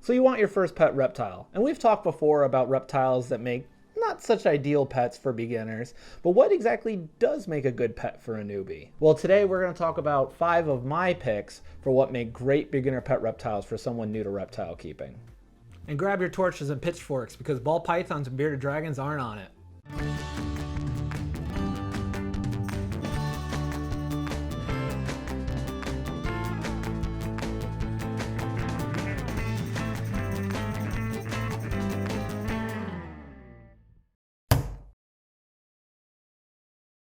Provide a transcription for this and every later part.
So you want your first pet reptile. And we've talked before about reptiles that make not such ideal pets for beginners, but what exactly does make a good pet for a newbie? Well, today we're going to talk about 5 of my picks for what make great beginner pet reptiles for someone new to reptile keeping. And grab your torches and pitchforks because ball pythons and bearded dragons aren't on it.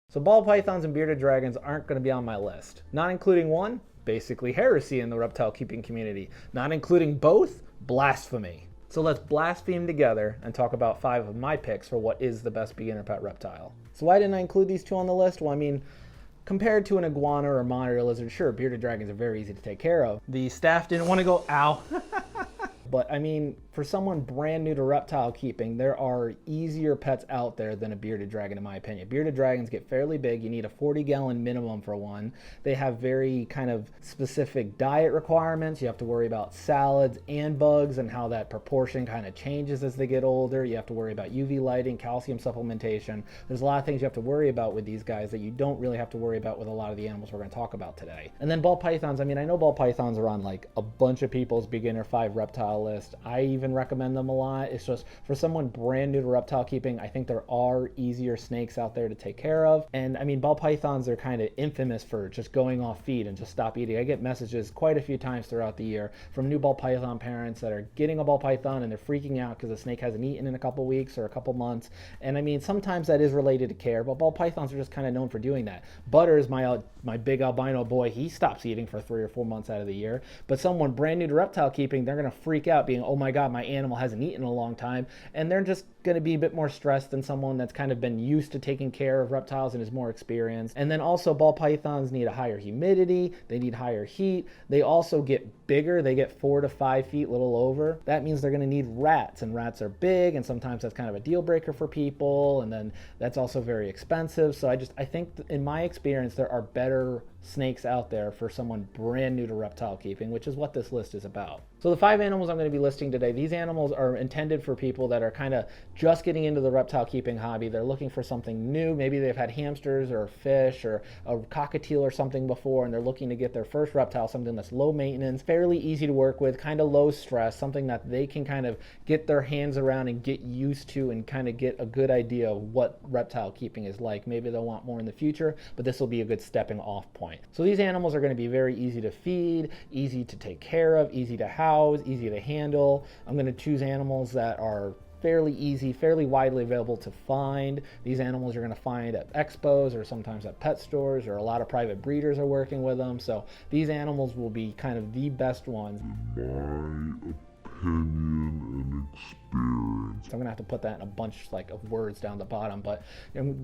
So ball pythons and bearded dragons aren't going to be on my list. Not including one, basically heresy in the reptile keeping community. Not including both, blasphemy. So let's blaspheme together and talk about 5 of my picks for what is the best beginner pet reptile. So why didn't I include these 2 on the list? Well, I mean, compared to an iguana or monitor lizard, sure, bearded dragons are very easy to take care of. The staff didn't want to go, ow. But I mean, for someone brand new to reptile keeping, there are easier pets out there than a bearded dragon, in my opinion. Bearded dragons get fairly big. You need a 40-gallon minimum for one. They have very kind of specific diet requirements. You have to worry about salads and bugs and how that proportion kind of changes as they get older. You have to worry about UV lighting, calcium supplementation. There's a lot of things you have to worry about with these guys that you don't really have to worry about with a lot of the animals we're going to talk about today. And then ball pythons. I mean, I know ball pythons are on like a bunch of people's beginner 5 reptile list. I even recommend them a lot. It's just for someone brand new to reptile keeping, I think there are easier snakes out there to take care of. And I mean, ball pythons are kind of infamous for just going off feed and just stop eating. I get messages quite a few times throughout the year from new ball python parents that are getting a ball python and they're freaking out because the snake hasn't eaten in a couple weeks or a couple months. And I mean, sometimes that is related to care, but ball pythons are just kind of known for doing that. Butters, my big albino boy, he stops eating for 3 or 4 months out of the year. But someone brand new to reptile keeping, they're going to freak out being, oh my God, my animal hasn't eaten in a long time. And they're just going to be a bit more stressed than someone that's kind of been used to taking care of reptiles and is more experienced. And then also ball pythons need a higher humidity. They need higher heat. They also get bigger. They get 4 to 5 feet, little over. That means they're going to need rats, and rats are big, and sometimes that's kind of a deal breaker for people. And then that's also very expensive. So I think in my experience, there are better snakes out there for someone brand new to reptile keeping, which is what this list is about. So the 5 animals I'm going to be listing today, these animals are intended for people that are kind of just getting into the reptile keeping hobby. They're looking for something new. Maybe they've had hamsters or fish or a cockatiel or something before, and they're looking to get their first reptile, something that's low maintenance, fairly easy to work with, kind of low stress, something that they can kind of get their hands around and get used to and kind of get a good idea of what reptile keeping is like. Maybe they'll want more in the future, but this will be a good stepping off point. So these animals are going to be very easy to feed, easy to take care of, easy to house, easy to handle. I'm going to choose animals that are fairly easy, fairly widely available to find. These animals you're going to find at expos or sometimes at pet stores, or a lot of private breeders are working with them. So these animals will be kind of the best ones. Opinion and experience. So I'm gonna have to put that in a bunch of words down the bottom, but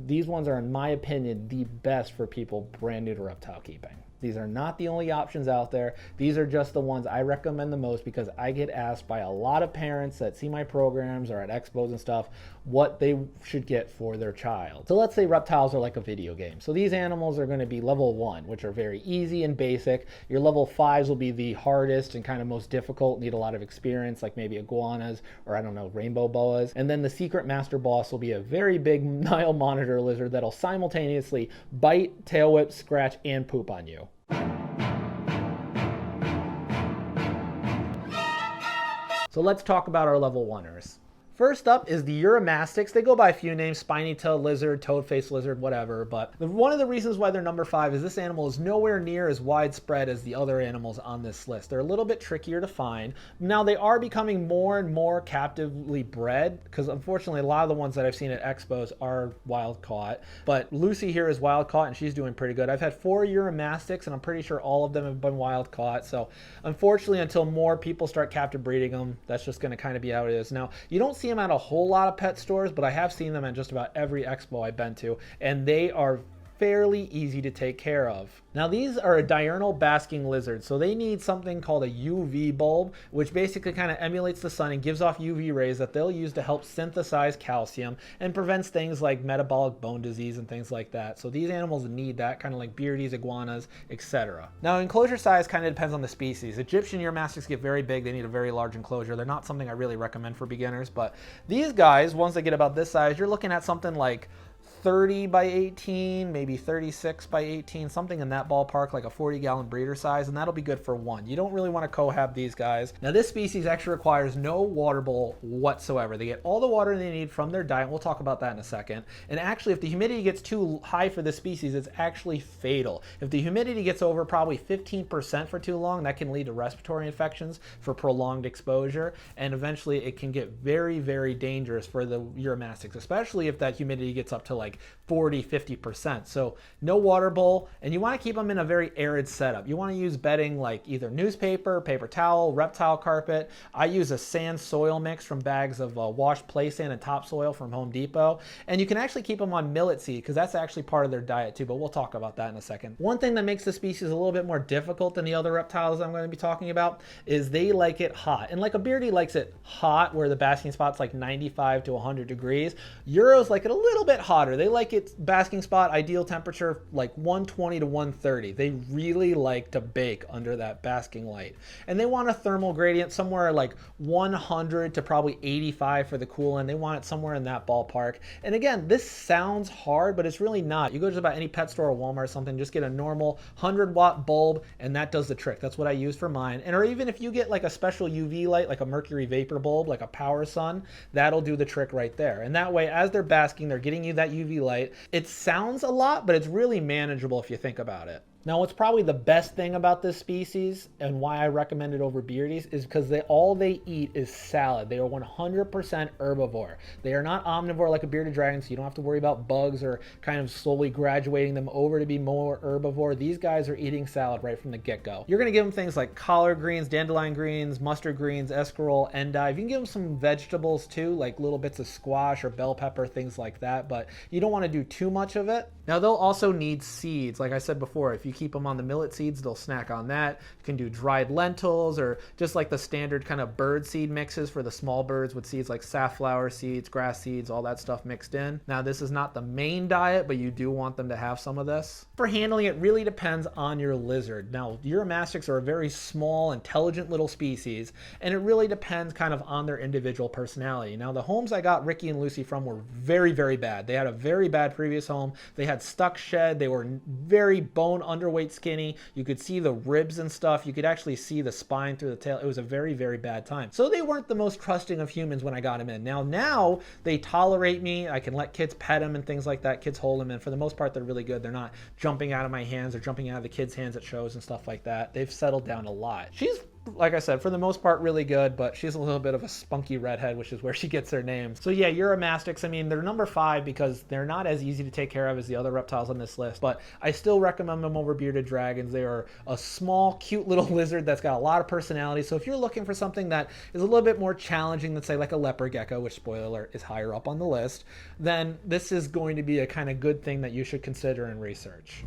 these ones are, in my opinion, the best for people brand new to reptile keeping. These are not the only options out there. These are just the ones I recommend the most because I get asked by a lot of parents that see my programs or at expos and stuff what they should get for their child. So let's say reptiles are like a video game. So these animals are going to be level 1, which are very easy and basic. Your level 5s will be the hardest and kind of most difficult, need a lot of experience, like maybe iguanas or I don't know, rainbow boas. And then the secret master boss will be a very big Nile monitor lizard that'll simultaneously bite, tail whip, scratch, and poop on you. So let's talk about our level 1ers. First up is the Uromastyx. They go by a few names, spiny-tailed lizard, toad-faced lizard, whatever. But one of the reasons why they're number 5 is this animal is nowhere near as widespread as the other animals on this list. They're a little bit trickier to find. Now, they are becoming more and more captively bred because, unfortunately, a lot of the ones that I've seen at expos are wild caught. But Lucy here is wild caught, and she's doing pretty good. I've had 4 Uromastyx, and I'm pretty sure all of them have been wild caught. So, unfortunately, until more people start captive breeding them, that's just going to kind of be how it is. Now, you don't see them at a whole lot of pet stores, but I have seen them at just about every expo I've been to, and they are fairly easy to take care of. Now these are a diurnal basking lizard, so they need something called a UV bulb, which basically kind of emulates the sun and gives off UV rays that they'll use to help synthesize calcium and prevents things like metabolic bone disease and things like that. So these animals need that, kind of like beardies, iguanas, etc. Now enclosure size kind of depends on the species. Egyptian earmastics get very big, they need a very large enclosure. They're not something I really recommend for beginners, but these guys, once they get about this size, you're looking at something like 30 by 18, maybe 36 by 18, something in that ballpark, like a 40-gallon breeder size, and that'll be good for one. You don't really want to cohab these guys. Now this species actually requires no water bowl whatsoever. They get all the water they need from their diet. We'll talk about that in a second. And actually, if the humidity gets too high for this species, it's actually fatal. If the humidity gets over probably 15% for too long, that can lead to respiratory infections for prolonged exposure, and eventually it can get very, very dangerous for the uromastics, especially if that humidity gets up to like 40-50%. So no water bowl, and you want to keep them in a very arid setup. You want to use bedding like either newspaper, paper towel, reptile carpet. I use a sand soil mix from bags of washed play sand and topsoil from Home Depot, and you can actually keep them on millet seed because that's actually part of their diet too, but we'll talk about that in a second. One thing that makes the species a little bit more difficult than the other reptiles I'm going to be talking about is they like it hot, and like a beardie likes it hot where the basking spot's like 95 to 100 degrees. Euros like it a little bit hotter. They like its basking spot ideal temperature like 120 to 130. They really like to bake under that basking light. And they want a thermal gradient somewhere like 100 to probably 85 for the cool end. They want it somewhere in that ballpark. And again, this sounds hard, but it's really not. You go to just about any pet store or Walmart or something, just get a normal 100-watt bulb, and that does the trick. That's what I use for mine. And or even if you get like a special UV light, like a mercury vapor bulb, like a Power Sun, that'll do the trick right there. And that way, as they're basking, they're getting you that UV light. It sounds a lot, but it's really manageable if you think about it. Now, what's probably the best thing about this species and why I recommend it over beardies is because all they eat is salad. They are 100% herbivore. They are not omnivore like a bearded dragon, so you don't have to worry about bugs or kind of slowly graduating them over to be more herbivore. These guys are eating salad right from the get-go. You're going to give them things like collard greens, dandelion greens, mustard greens, escarole, endive. You can give them some vegetables too, like little bits of squash or bell pepper, things like that, but you don't want to do too much of it. Now, they'll also need seeds. Like I said before, if you keep them on the millet seeds, they'll snack on that. You can do dried lentils or just like the standard kind of bird seed mixes for the small birds with seeds like safflower seeds, grass seeds, all that stuff mixed in. Now, this is not the main diet, but you do want them to have some of this. For handling, it really depends on your lizard. Now, uromastics are a very small, intelligent little species, and it really depends kind of on their individual personality. Now, the homes I got Ricky and Lucy from were very, very bad. They had a very bad previous home. They had stuck shed. They were very bone underweight skinny. You could see the ribs and stuff. You could actually see the spine through the tail. It was a very, very bad time. So they weren't the most trusting of humans when I got them in. Now they tolerate me. I can let kids pet them and things like that. Kids hold them, and for the most part, they're really good. They're not jumping out of my hands or jumping out of the kids' hands at shows and stuff like that. They've settled down a lot. She's, like I said, for the most part, really good, but she's a little bit of a spunky redhead, which is where she gets her name. So yeah, uromastics, I mean, they're number 5 because they're not as easy to take care of as the other reptiles on this list, but I still recommend them over bearded dragons. They are a small, cute little lizard that's got a lot of personality. So if you're looking for something that is a little bit more challenging than, say, like a leopard gecko, which, spoiler alert, is higher up on the list, then this is going to be a kind of good thing that you should consider and research.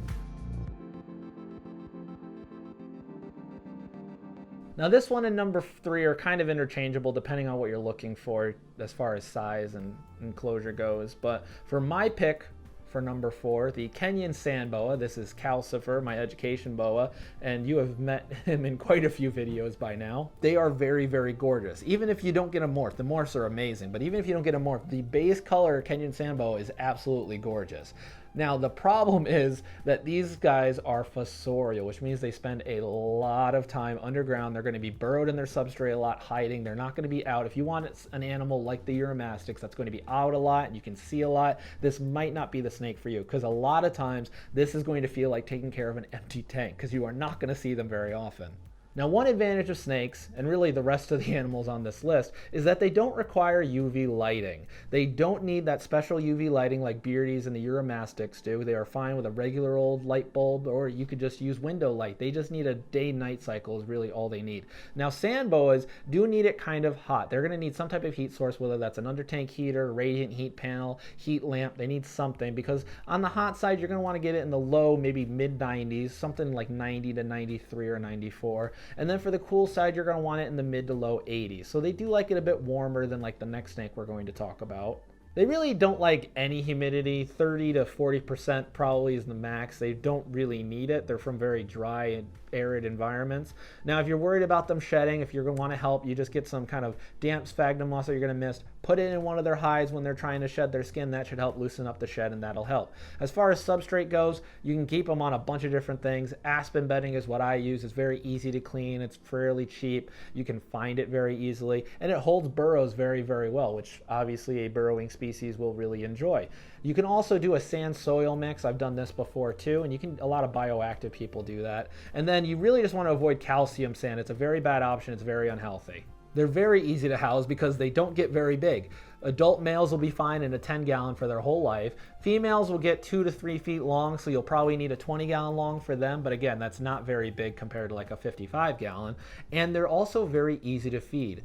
Now this one and number 3 are kind of interchangeable depending on what you're looking for as far as size and enclosure goes. But for my pick for number 4, the Kenyan sand boa. This is Calcifer, my education boa, and you have met him in quite a few videos by now. They are very, very gorgeous. Even if you don't get a morph, the morphs are amazing, but even if you don't get a morph, the base color Kenyan sand boa is absolutely gorgeous. Now, the problem is that these guys are fossorial, which means they spend a lot of time underground. They're going to be burrowed in their substrate a lot, hiding. They're not going to be out. If you want an animal like the uromastics that's going to be out a lot and you can see a lot, this might not be the snake for you, because a lot of times this is going to feel like taking care of an empty tank because you are not going to see them very often. Now, one advantage of snakes, and really the rest of the animals on this list, is that they don't require UV lighting. They don't need that special UV lighting like beardies and the uromastyx do. They are fine with a regular old light bulb, or you could just use window light. They just need a day-night cycle is really all they need. Now, sand boas do need it kind of hot. They're going to need some type of heat source, whether that's an under-tank heater, radiant heat panel, heat lamp. They need something, because on the hot side, you're going to want to get it in the low, maybe mid-90s, something like 90 to 93 or 94. And then for the cool side, you're going to want it in the mid to low 80s. So they do like it a bit warmer than like the next snake we're going to talk about. They really don't like any humidity. 30 to 40% probably is the max. They don't really need it. They're from very dry and arid environments. Now, if you're worried about them shedding, if you're going to want to help, you just get some kind of damp sphagnum moss that you're going to mist, put it in one of their hides when they're trying to shed their skin. That should help loosen up the shed, and that'll help. As far as substrate goes, you can keep them on a bunch of different things. Aspen bedding is what I use. It's very easy to clean. It's fairly cheap. You can find it very easily, and it holds burrows very, very well, which obviously a burrowing species will really enjoy. You can also do a sand soil mix. I've done this before too, and a lot of bioactive people do that. And then you really just want to avoid calcium sand. It's a very bad option. It's very unhealthy. They're very easy to house because they don't get very big. Adult males will be fine in a 10-gallon for their whole life. Females will get 2 to 3 feet long, so you'll probably need a 20-gallon long for them. But again, that's not very big compared to like a 55-gallon. And they're also very easy to feed.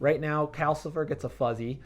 Right now, calcifer gets a fuzzy.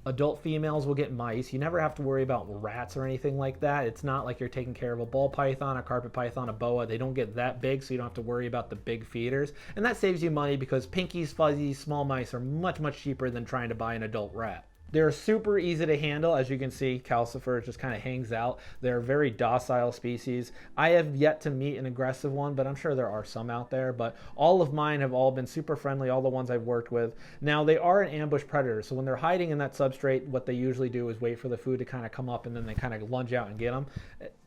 Adult females will get mice. You never have to worry about rats or anything like that. It's not like you're taking care of a ball python, a carpet python, a boa. They don't get that big, so you don't have to worry about the big feeders. And that saves you money because pinkies, fuzzies, small mice are much, much cheaper than trying to buy an adult rat. They're super easy to handle. As you can see, calcifer just kind of hangs out. They're a very docile species. I have yet to meet an aggressive one, but I'm sure there are some out there. But all of mine have all been super friendly, all the ones I've worked with. Now, they are an ambush predator, so when they're hiding in that substrate, what they usually do is wait for the food to kind of come up, and then they kind of lunge out and get them.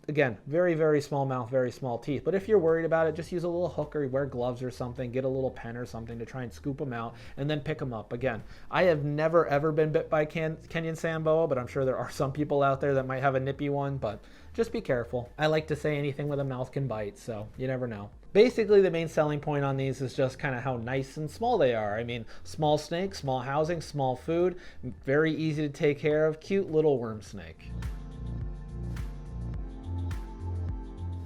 Again, very, very small mouth, very small teeth. But if you're worried about it, just use a little hook or wear gloves or something, get a little pen or something to try and scoop them out and then pick them up. Again, I have never, ever been bit by Kenyan sand boa, but I'm sure there are some people out there that might have a nippy one, but just be careful. I like to say anything with a mouth can bite, so you never know. Basically, the main selling point on these is just kind of how nice and small they are. I mean, small snake, small housing, small food, very easy to take care of, cute little worm snake.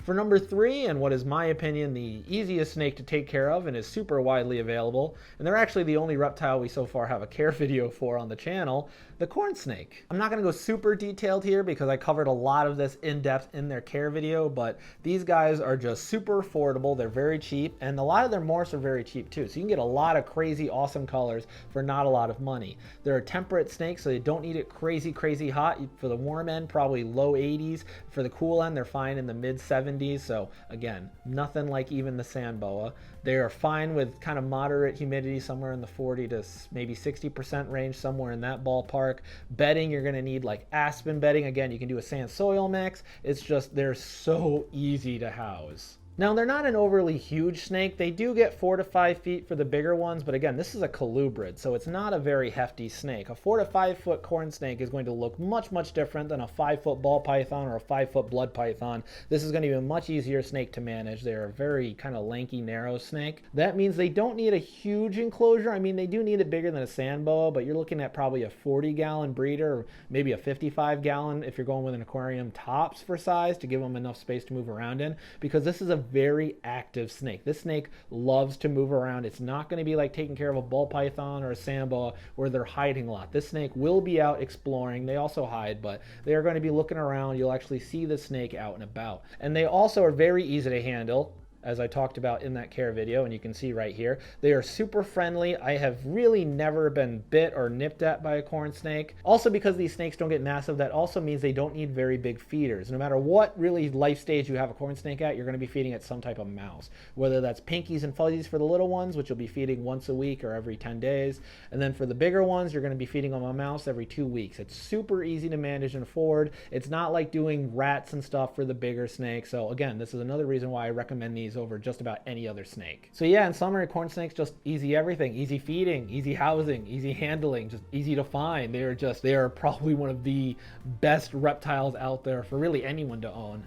For number 3, and what is my opinion the easiest snake to take care of and is super widely available, and they're actually the only reptile we so far have a care video for on the channel, the corn snake. I'm not going to go super detailed here because I covered a lot of this in depth in their care video, but these guys are just super affordable. They're very cheap, and a lot of their morphs are very cheap too. So you can get a lot of crazy awesome colors for not a lot of money. They're a temperate snake, so they don't need it crazy, crazy hot. For the warm end, probably low 80s. For the cool end, they're fine in the mid 70s. So again, nothing like even the sand boa. They are fine with kind of moderate humidity, somewhere in the 40 to maybe 60% range, somewhere in that ballpark. Bedding, you're going to need like aspen bedding. Again, you can do a sand soil mix. It's just, they're so easy to house. Now, they're not an overly huge snake. They do get 4 to 5 feet for the bigger ones, but again, this is a colubrid, so it's not a very hefty snake. A 4 to 5 foot corn snake is going to look much, much different than a 5-foot ball python or a 5-foot blood python. This is going to be a much easier snake to manage. They're a very kind of lanky, narrow snake. That means they don't need a huge enclosure. I mean, they do need it bigger than a sand boa, but you're looking at probably a 40-gallon breeder, or maybe a 55-gallon if you're going with an aquarium tops for size to give them enough space to move around in, because this is a very active snake. This snake loves to move around. It's not going to be like taking care of a ball python or a sand boa where they're hiding a lot. This snake will be out exploring. They also hide, but they are going to be looking around. You'll actually see the snake out and about. And they also are very easy to handle, as I talked about in that care video, and you can see right here. They are super friendly. I have really never been bit or nipped at by a corn snake. Also, because these snakes don't get massive, that also means they don't need very big feeders. No matter what really life stage you have a corn snake at, you're going to be feeding it some type of mouse. Whether that's pinkies and fuzzies for the little ones, which you'll be feeding once a week or every 10 days. And then for the bigger ones, you're going to be feeding them a mouse every 2 weeks. It's super easy to manage and afford. It's not like doing rats and stuff for the bigger snakes. So again, this is another reason why I recommend these over just about any other snake. So yeah, in summary, corn snakes just easy everything. Easy feeding, easy housing, easy handling, just easy to find. They are probably one of the best reptiles out there for really anyone to own.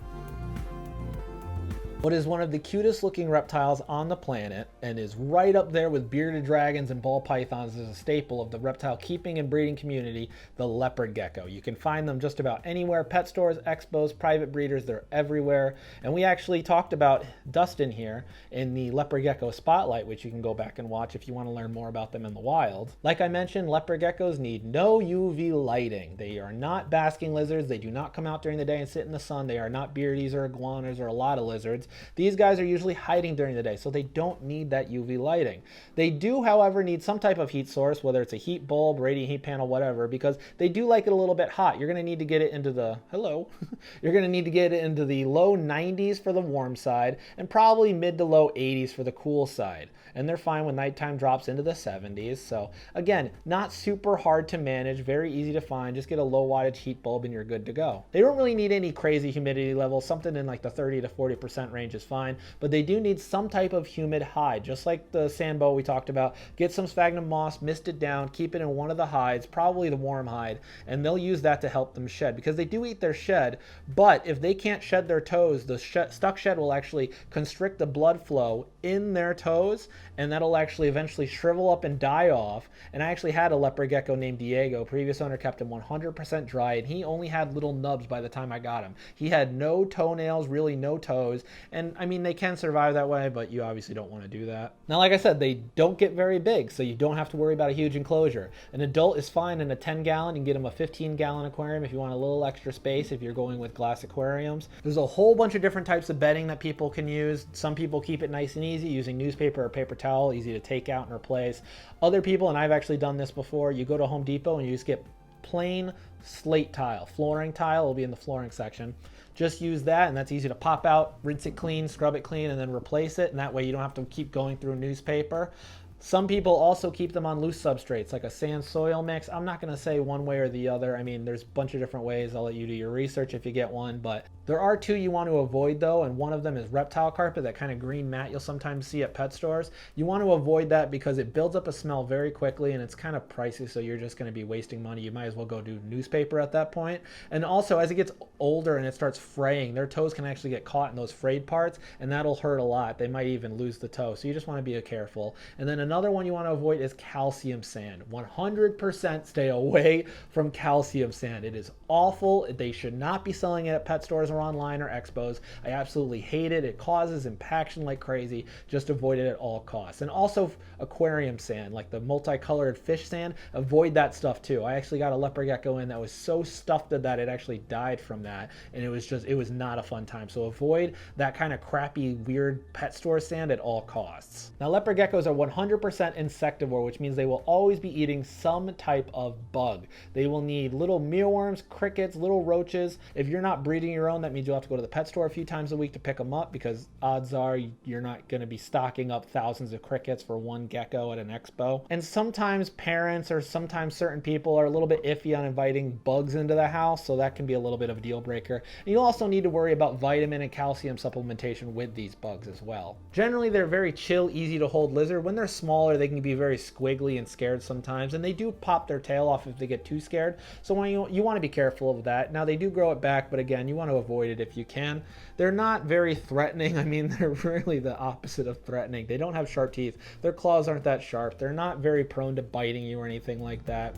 What is one of the cutest looking reptiles on the planet and is right up there with bearded dragons and ball pythons as a staple of the reptile keeping and breeding community, the leopard gecko. You can find them just about anywhere, pet stores, expos, private breeders, they're everywhere. And we actually talked about Dustin here in the leopard gecko spotlight, which you can go back and watch if you want to learn more about them in the wild. Like I mentioned, leopard geckos need no UV lighting. They are not basking lizards. They do not come out during the day and sit in the sun. They are not beardies or iguanas or a lot of lizards. These guys are usually hiding during the day, so they don't need that UV lighting. They do, however, need some type of heat source, whether it's a heat bulb, radiant heat panel, whatever, because they do like it a little bit hot. You're going to need to get it into the, you're going to need to get it into the low 90s for the warm side and probably mid to low 80s for the cool side. And they're fine when nighttime drops into the 70s. So again, not super hard to manage, very easy to find. Just get a low wattage heat bulb and you're good to go. They don't really need any crazy humidity level. Something in like the 30 to 40% range is fine, but they do need some type of humid hide. Just like the sandboa we talked about, get some sphagnum moss, mist it down, keep it in one of the hides, probably the warm hide, and they'll use that to help them shed, because they do eat their shed, but if they can't shed their toes, the stuck shed will actually constrict the blood flow in their toes, and that'll actually eventually shrivel up and die off. And I actually had a leopard gecko named Diego. Previous owner kept him 100% dry, and he only had little nubs by the time I got him. He had no toenails, really no toes, and I mean, they can survive that way, but you obviously don't want to do that. Now, like I said, they don't get very big, so you don't have to worry about a huge enclosure. An adult is fine in a 10-gallon. You can get them a 15-gallon aquarium if you want a little extra space, if you're going with glass aquariums. There's a whole bunch of different types of bedding that people can use. Some people keep it nice and easy using newspaper or paper towel, easy to take out and replace. Other people, and I've actually done this before, you go to Home Depot and you just get plain slate tile. Flooring tile will be in the flooring section. Just use that, and that's easy to pop out, rinse it clean, scrub it clean, and then replace it, and that way you don't have to keep going through newspaper. Some people also keep them on loose substrates, like a sand soil mix. I'm not going to say one way or the other. I mean, there's a bunch of different ways. I'll let you do your research if you get one, but there are two you want to avoid though, and one of them is reptile carpet, that kind of green mat you'll sometimes see at pet stores. You want to avoid that because it builds up a smell very quickly, and it's kind of pricey, so you're just going to be wasting money. You might as well go do newspaper at that point. And also, as it gets older and it starts fraying, their toes can actually get caught in those frayed parts, and that'll hurt a lot. They might even lose the toe, so you just want to be careful. And then another one you want to avoid is calcium sand. 100% stay away from calcium sand. It is awful. They should not be selling it at pet stores or online or expos. I absolutely hate it. It causes impaction like crazy. Just avoid it at all costs. And also aquarium sand, like the multicolored fish sand, avoid that stuff too. I actually got a leopard gecko in that was so stuffed that it actually died from that, and it was not a fun time. So avoid that kind of crappy, weird pet store sand at all costs. Now, leopard geckos are 100% insectivore, which means they will always be eating some type of bug. They will need little mealworms, crickets, little roaches. If you're not breeding your own, that means you'll have to go to the pet store a few times a week to pick them up, because odds are you're not going to be stocking up thousands of crickets for one gecko at an expo. And sometimes parents or sometimes certain people are a little bit iffy on inviting bugs into the house, so that can be a little bit of a deal breaker. And you'll also need to worry about vitamin and calcium supplementation with these bugs as well. Generally, they're very chill, easy to hold lizard. When they're smaller, they can be very squiggly and scared sometimes, and they do pop their tail off if they get too scared. So when you want to be careful of that. Now, they do grow it back, but again, you want to avoid it if you can. They're not very threatening. I mean, they're really the opposite of threatening. They don't have sharp teeth. Their claws aren't that sharp. They're not very prone to biting you or anything like that.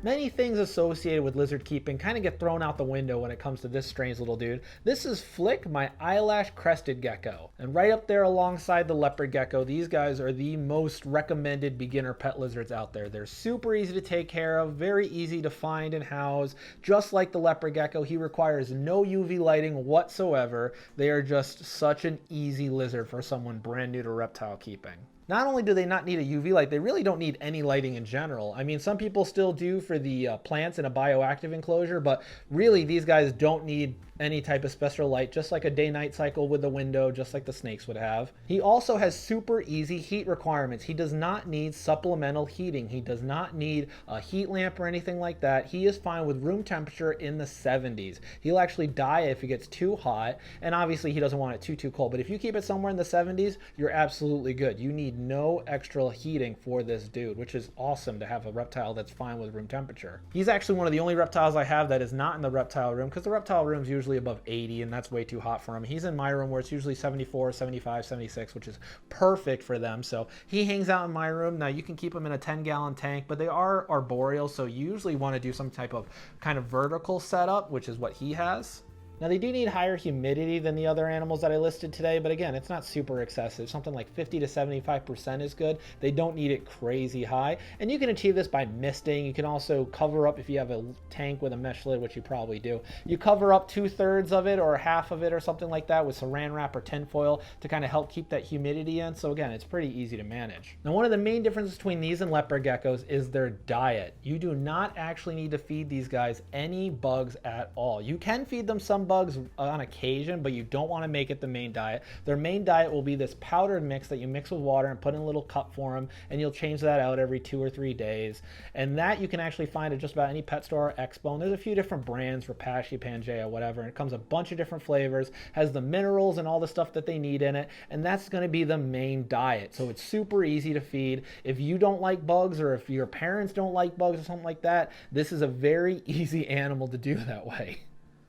Many things associated with lizard keeping kind of get thrown out the window when it comes to this strange little dude. This is Flick, my eyelash crested gecko. And right up there alongside the leopard gecko, these guys are the most recommended beginner pet lizards out there. They're super easy to take care of, very easy to find and house. Just like the leopard gecko, he requires no UV lighting whatsoever. They are just such an easy lizard for someone brand new to reptile keeping. Not only do they not need a UV light, they really don't need any lighting in general. I mean, some people still do for the plants in a bioactive enclosure, but really these guys don't need any type of special light, just like a day-night cycle with a window, just like the snakes would have. He also has super easy heat requirements. He does not need supplemental heating. He does not need a heat lamp or anything like that. He is fine with room temperature in the 70s. He'll actually die if it gets too hot, and obviously he doesn't want it too cold, but if you keep it somewhere in the 70s, you're absolutely good. You need need no extra heating for this dude, which is awesome to have a reptile that's fine with room temperature. He's actually one of the only reptiles I have that is not in the reptile room, because the reptile room is usually above 80 and that's way too hot for him. He's in my room where it's usually 74, 75, 76, which is perfect for them. So he hangs out in my room. Now you can keep him in a 10-gallon tank, but they are arboreal, so you usually want to do some type of kind of vertical setup, which is what he has. Now they do need higher humidity than the other animals that I listed today, but again, it's not super excessive. Something like 50 to 75% is good. They don't need it crazy high. And you can achieve this by misting. You can also cover up, if you have a tank with a mesh lid, which you probably do, you cover up 2/3 of it or half of it or something like that with saran wrap or tinfoil to kind of help keep that humidity in. So again, it's pretty easy to manage. Now one of the main differences between these and leopard geckos is their diet. You do not actually need to feed these guys any bugs at all. You can feed them some bugs on occasion, but you don't want to make it the main diet. Their main diet will be this powdered mix that you mix with water and put in a little cup for them, and you'll change that out every 2 or 3 days. And that you can actually find at just about any pet store or expo. And there's a few different brands, Repashy, Pangea, whatever, and it comes a bunch of different flavors, has the minerals and all the stuff that they need in it, and that's going to be the main diet. So it's super easy to feed. If you don't like bugs, or if your parents don't like bugs or something like that, this is a very easy animal to do that way.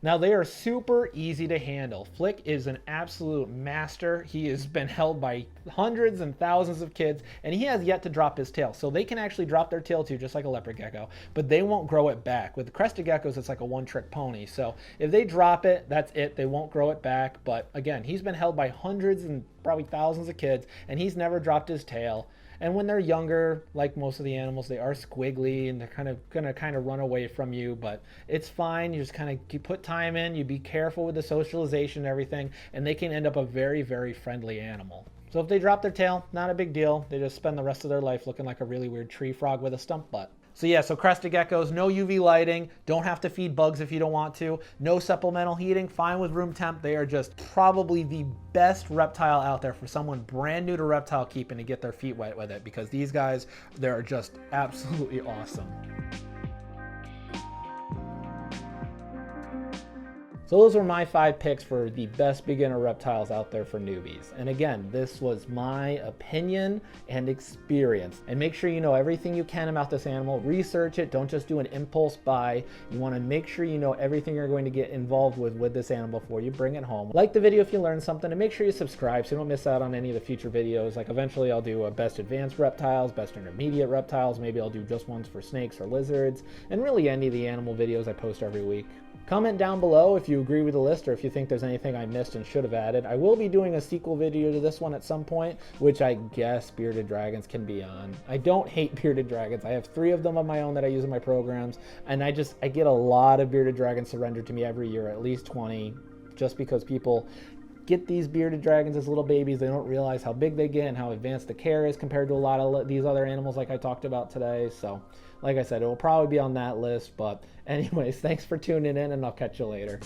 Now they are super easy to handle. Flick is an absolute master. He has been held by hundreds and thousands of kids, and he has yet to drop his tail. So they can actually drop their tail too, just like a leopard gecko, but they won't grow it back. With the crested geckos, it's like a one-trick pony. So if they drop it, that's it. They won't grow it back. But again, he's been held by hundreds and probably thousands of kids, and he's never dropped his tail. And when they're younger, like most of the animals, they are squiggly and they're gonna run away from you, but it's fine. You just you put time in, you be careful with the socialization and everything, and they can end up a very, very friendly animal. So if they drop their tail, not a big deal. They just spend the rest of their life looking like a really weird tree frog with a stump butt. So yeah, so crested geckos, no UV lighting, don't have to feed bugs if you don't want to, no supplemental heating, fine with room temp. They are just probably the best reptile out there for someone brand new to reptile keeping to get their feet wet with it, because these guys, they're just absolutely awesome. So those were my 5 picks for the best beginner reptiles out there for newbies. And again, this was my opinion and experience. And make sure you know everything you can about this animal. Research it. Don't just do an impulse buy. You want to make sure you know everything you're going to get involved with this animal before you bring it home. Like the video if you learned something, and make sure you subscribe so you don't miss out on any of the future videos. Like eventually I'll do a best advanced reptiles, best intermediate reptiles. Maybe I'll do just ones for snakes or lizards, and really any of the animal videos I post every week. Comment down below if you agree with the list or if you think there's anything I missed and should have added. I will be doing a sequel video to this one at some point, which I guess bearded dragons can be on. I don't hate bearded dragons. I have 3 of them of my own that I use in my programs, and I get a lot of bearded dragons surrendered to me every year, at least 20, just because people get these bearded dragons as little babies. They don't realize how big they get and how advanced the care is compared to a lot of these other animals like I talked about today. So like I said, it will probably be on that list. But anyways, thanks for tuning in, and I'll catch you later.